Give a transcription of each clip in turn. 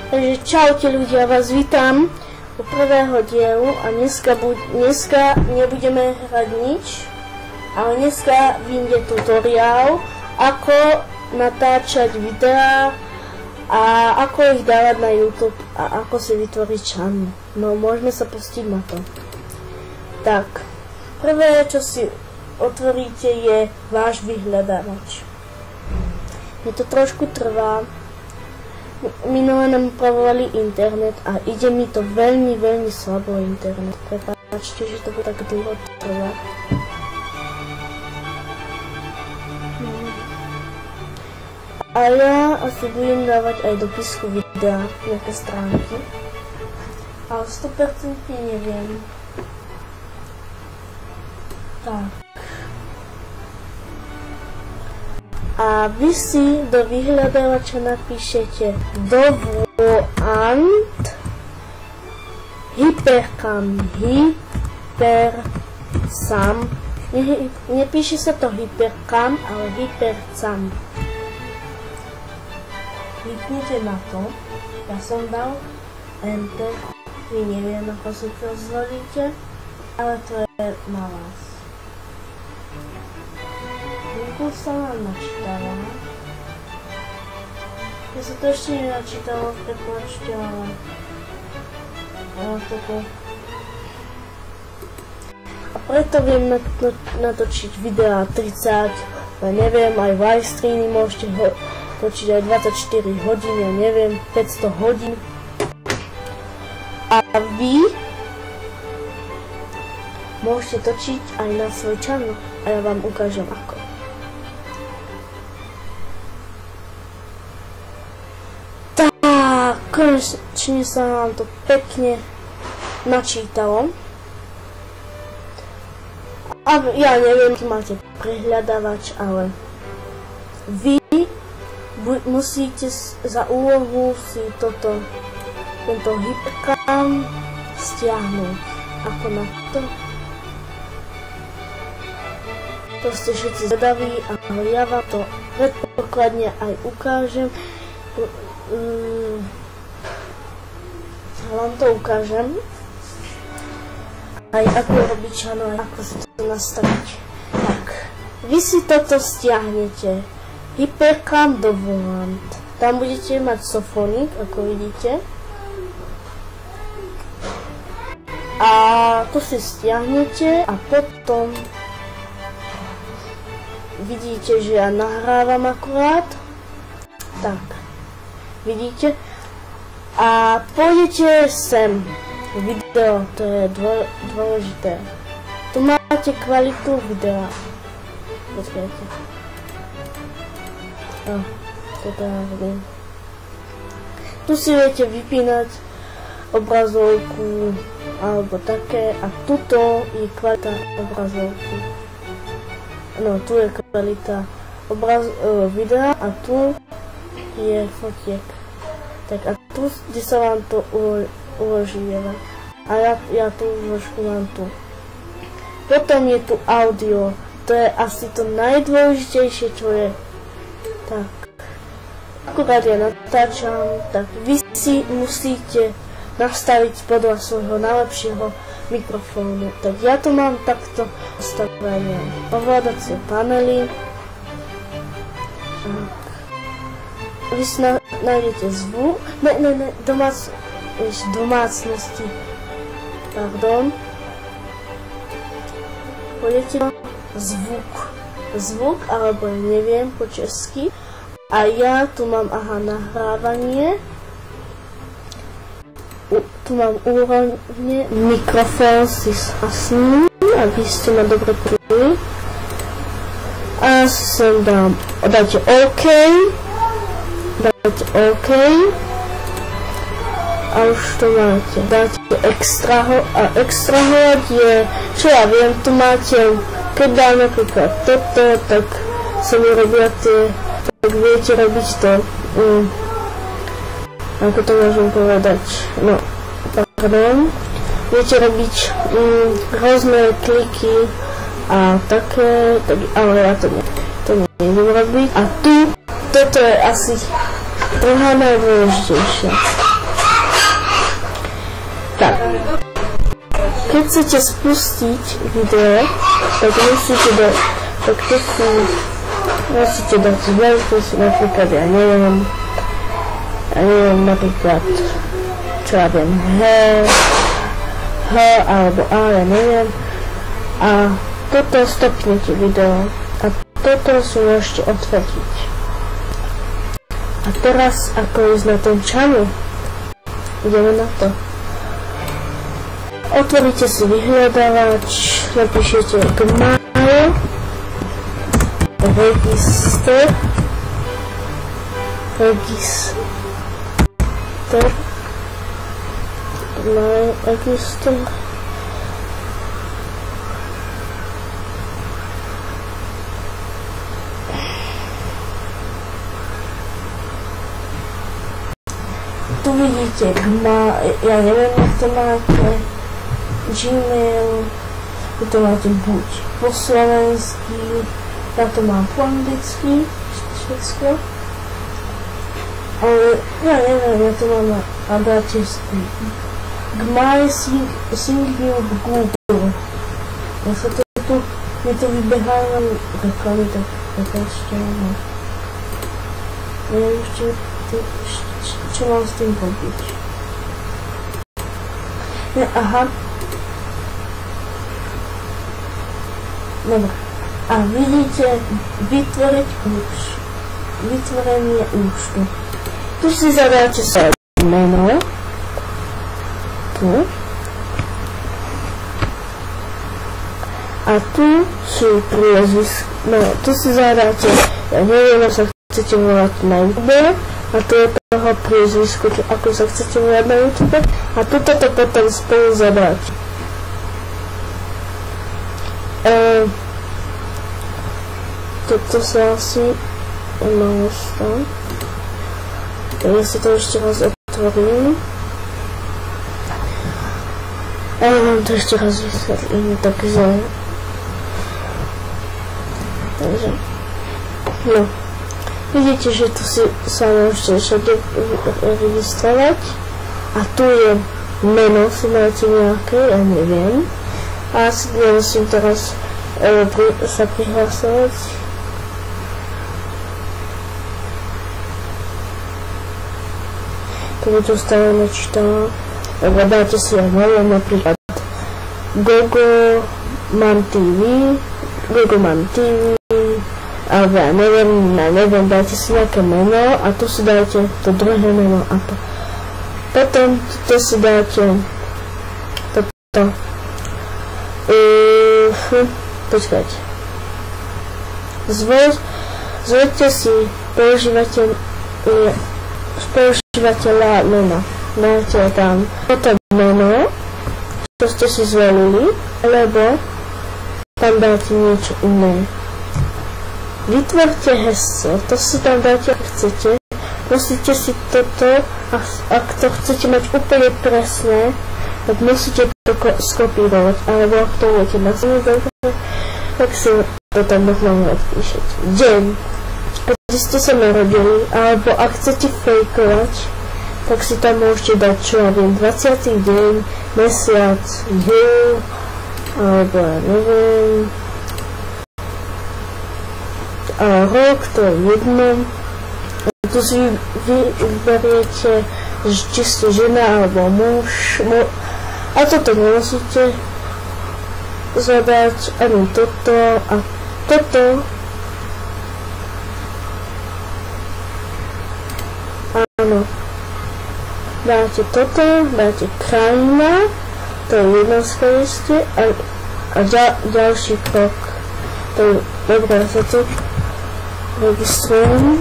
Takže čaute ľudia, vás vítam u prvého dielu a dneska nebudeme hrať nič, ale dneska vyjde tutoriál, ako natáčať videá a ako ich dávať na YouTube a ako si vytvoriť channel. No, môžeme sa pustiť na to. Tak, prvé, čo si otvoríte, je váš vyhľadávač. Mne to trošku trvá. Minule nám upravovali internet a ide mi to veľmi slabo internet. Prepáčte, že to bude tak dlho trvať. A ja asi budem dávať aj do písku videa nejaké stránky. Ale 100% neviem. Tak. A vy si do vyhľadávača napíšete Dovolant Hypercam Hypercam. Nepíše sa to Hypercam, ale Hypercam. Kliknite na to. Ja som dal Enter. Vy neviem, ako si to zvolíte, ale to je na vás. Výkon sa nám načítala. Ja sa to ešte nenačítalo, prepáčte, ale toto. A preto viem natočiť videá 30, ja neviem, aj live streamy môžete točiť aj 24 hodín, ja neviem, 500 hodín. A vy môžete točiť aj na svoj channel a ja vám ukážem ako. Tak, konečne sa nám to pekne načítalo. A ja neviem, či máte prehľadávač, ale vy musíte za úlohu si tento Hypercam stiahnuť. Ako na to? To ste všetci zvedaví, ale ja vám to predpokladne aj ukážem. Vám to ukážem. Aj ako robiť channel, ako si to nastaviť. Tak, vy si toto stiahnete. Hypercam Dovolant. Tam budete mať Sofonik, ako vidíte. A tu si stiahnete a potom vidíte, že ja nahrávam akurát. Tak, vidíte? A pôjdete sem. Video, to je dôležité. Tu máte kvalitu videa. Počkajte. Toto ja vidím. Tu si viete vypínať obrazovku alebo také a tuto je kvalita obrazovky. No, tu je kvalita videa a tu je fotiek. Tak a tu, kde sa vám to uloží, a ja tú uložku mám tu. Potom je tu audio, to je asi to najdôležitejšie, čo je. Tak, akurát ja natáčam, tak vy si musíte nastaviť podľa svojho najlepšieho mikrofónu. Tak ja tu mám takto nastavené ovládacie panely. Tak. Vy si nájdete zvuk, domácnosti. Pardon. Pôjdete na zvuk, alebo neviem po česky. A ja tu mám, nahrávanie. Tu mám úrovne, mikrofón si zhasním, aby ste ma dobre počuli. A sem dáte OK. Dáte OK. A už to máte. Dáte extrahovať je, čo ja viem, tu máte, keď dám napríklad toto, tak sa mi robia tie, tak viete robiť to, ako to môžem povedať, no, pardon, viete robiť rôzne kliky a také, tak, ale ja to neviem robiť. A tu, toto je asi druhá najdôležitejšia. Tak. Keď chcete spustiť video, tak musíte dať veľkosť, napríklad, ja neviem, napríklad, čo ja viem, H alebo A, ja neviem. A toto stopnete video a toto si môžete odfotiť. A teraz, ako ísť na ten channel, ideme na to. Otvoríte si vyhľadávač, napíšete Gmail, register, tu vidíte ja neviem, jak to máte, Gmail, vy to máte buď po slovensky, ja to mám po anglicky, všetko, ale ja neviem, ja to mám a dáte Gmail Single Google. Ja sa to tu, mi to vybehajú nám reklamy, tak ešte nemám. Neviem ešte, čo mám s tým robiť. Aha. Dobre. A vidíte vytvorenie účtu. Tu si zadáte svoje meno. Tu. A tu sú priezviska. No, tu si zadáte, ja neviem, ako sa chcete volať na YouTube. A tu je toho priezvisku, ako sa chcete volať na YouTube. A tuto to potom spolu zadáte. Toto sa asi malo stať. Ja si to ešte raz otvorím. A vám to ešte raz vysvetlím, takže... No. Vidíte, že tu si sa môžete všade registrovať. A tu je meno, si máte nejaké, ja neviem. A asi nemusím teraz sa prihlasovať. Tu to stále nečítala. Dáte si aj neviem, napríklad Google Man TV, alebo ja neviem, dáte si nejaké meno a tu si dáte to druhé meno a to. Potom tu si dáte toto. Počkajte. Zvoľte si používateľa mena. Dáte tam toto meno, čo ste si zvolili, alebo tam dáte niečo iné. Vytvorte heslo, to si tam dáte, ak chcete. Musíte si toto, ak to chcete mať úplne presné, tak musíte to skopírovať, alebo ak to budete na sebe, tak si to tam možno odpíšete. Deň, keď ste sa narodili, alebo ak chcete fejkovať, tak si tam môžete dať, čo ja viem, 20. deň, mesiac, júl, alebo ja neviem, a rok, to je jedno. Tu si vyberiete, či ste žena alebo muž, a toto nemusíte zadať, ani toto a toto. Áno. Dáte toto, dáte krajina, to je jedno skoriste, a ďalší krok. To je dobré, sa tu registrujem.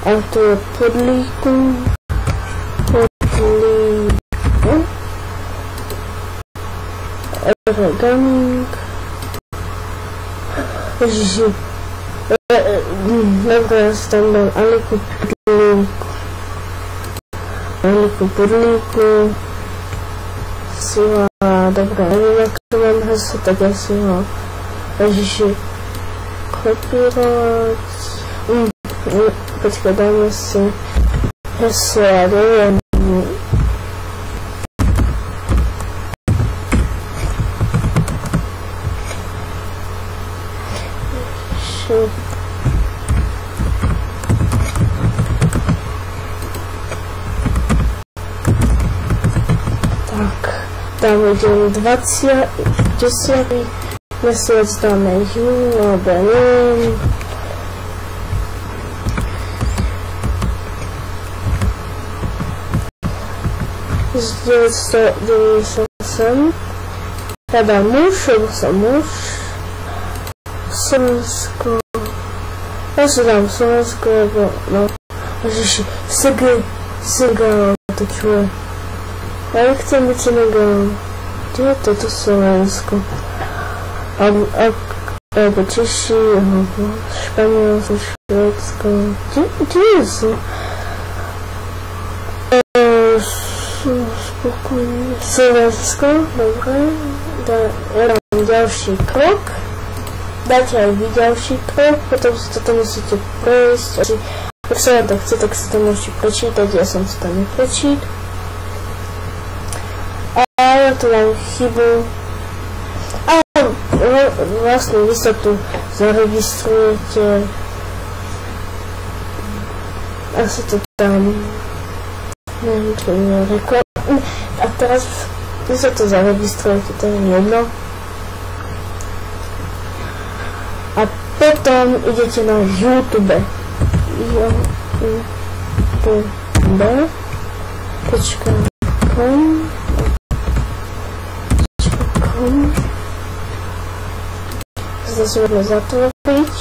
A tu je podlíku. Oreganing. Ježiši. Dobre, ja si tam dám Aliku podlíku. Sila, dobre, neviem, ak to mám heslo, tak ja si ho, ježiši, kopírovať. Počkaj, dáme si heslo, neviem. Tam bude 10. mesiac, dáme jún, alebo neviem. Z 998. Teda muž, lebo som muž. Slovensko. Ja sa dám Slovensko, lebo no. Ježiši, Senegal, to čo je? Ja nechcem byť Senegal. Kde je toto Slovensko? Alebo Češi, alebo Španielsko, Švédsko. Kde sú? Spokojne. Slovensko, dobre. Ja dám ďalší krok. Dáte aj vy ďalší krok, potom si toto musíte prejsť. Ak sa vám to chce, tak si to môžete prečítať, ja som si to neprečítal. Ja tu mám chybu. Vlastne vy sa tu zaregistrujete. Asi to tam. Neviem, čo mi rekla. A teraz vy sa tu zaregistrujete, to je jedno. A potom idete na YouTube. YouTube.com. Zase môžeme zatvoriť.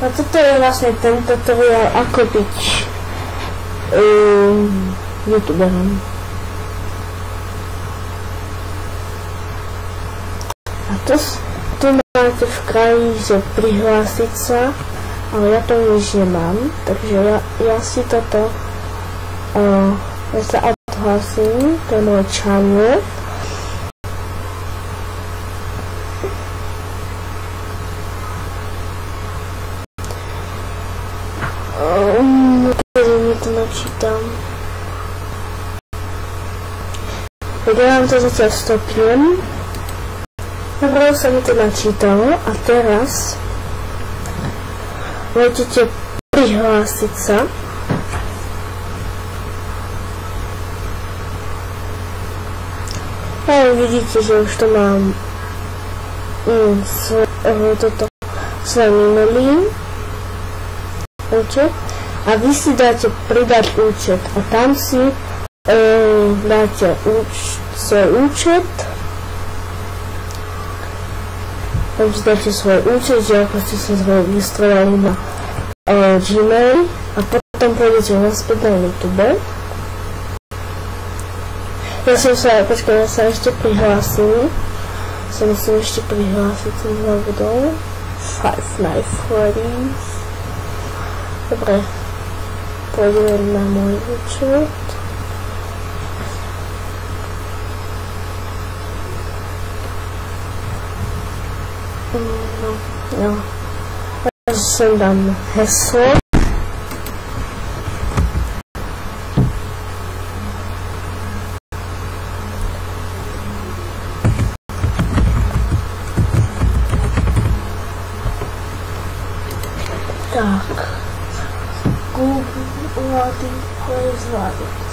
A toto je vlastne ten tutoriál, ako byť youtuberom. A tu máte v kraji, že prihlásiť sa, ale ja to už nemám, takže ja si toto, ja sa odhlasím, to je môj channel. Keď mi to načítam. Tak ja vám to zatiaľ stopnem. Dobre, sa mi to načítalo a teraz môžete prihlásiť sa. A vidíte, že už to mám svoj minulý účet. A vy si dáte pridať účet a tam si dáte svoj účet. Tam si dáte svoj účet, že ako ste sa zaregistrovali na Gmail a potom pôjdete naspäť na YouTube. Ja sa ešte prihlásil. Sa musím ešte prihlásiť, som zabudol. Five Nights at Freddy's. Dobre, pôjdeme na môj účet. No. Teraz sem dám heslo. Tak. Google Loading Plays Loading.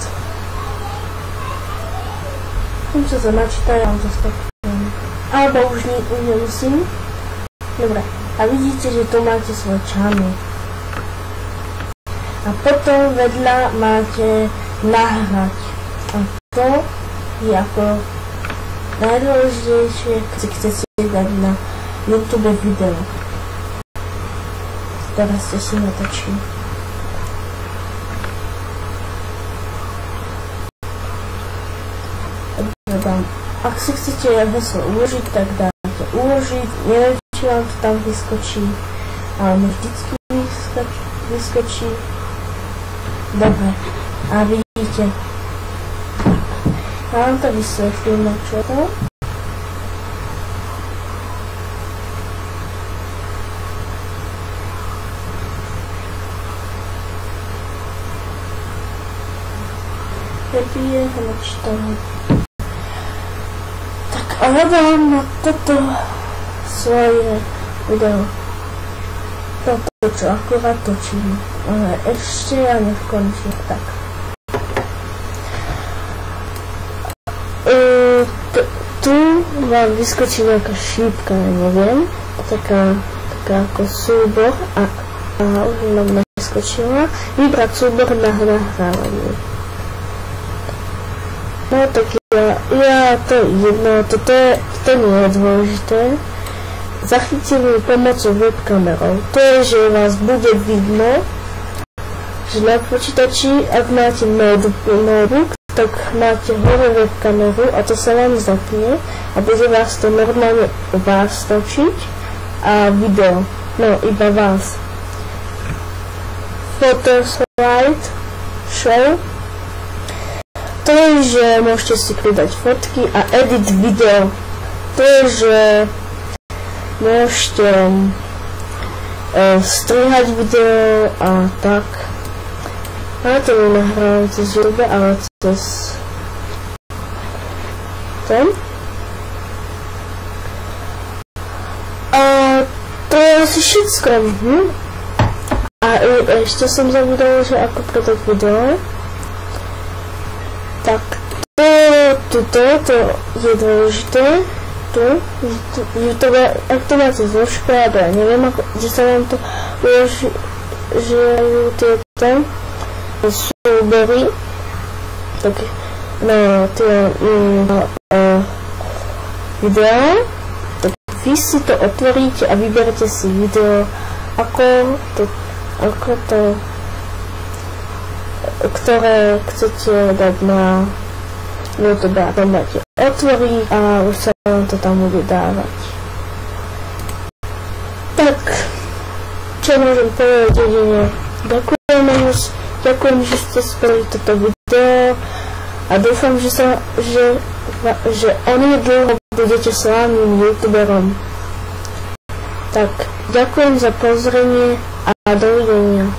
Tým sa načíta, ja vám to stopnem. Alebo už nemusím. Dobre, a vidíte, že tu máte svoj channel. A potom vedľa máte nahrať. A to je ako najdôležitejšie, keď chcete dať na YouTube video. Teraz ste si natočili. Ak si chcete heslo uložiť, tak dáte uložiť. Neviem, či vám to tam vyskočí, ale mi vždycky vyskočí. Dobre, a vidíte, Ja vám to vysvetlím, na čo to. Prebije hnačtanu. Tak a ja vám na toto svoje video. Toto, čo akurát točím. Ale ešte ja nevkončím. Tak. Tu vám vyskočí nejaká šípka, neviem. Taká ako súbor a už nám naskočila. Vybrať súbor na nahrávanie. No tak ja to jedno, to nie je dôležité. Zachytili pomocou webkamerou. To je, že vás bude vidno, že na počítači, ak máte notebook, tak máte hore webkameru a to sa vám zapne a bude vás to normálne vás točiť a video, no iba vás. Photo slide show. To je, že môžete si pridať fotky a edit video. To je, že môžete strihať video a tak. Ja to nenahrávam cez YouTube, ale cez ten. A to je asi všetko. A ešte som zabudol, že ako pridať video. Tak to je dôležité. YouTube, ak to máte zložka, ja neviem, kde sa vám to uloží, že tieto súbory, tak na tie videá, tak vy si to otvoríte a vyberete si video, ako to ktoré chcete dať na YouTube a tam máte otvoriť a už sa vám to tam bude dávať. Tak, čo môžem povedať jedine? Ďakujem, že ste spravili toto video a dúfam, že onedlho budete slávnym youtuberom. Tak, ďakujem za pozrenie a dovidenia.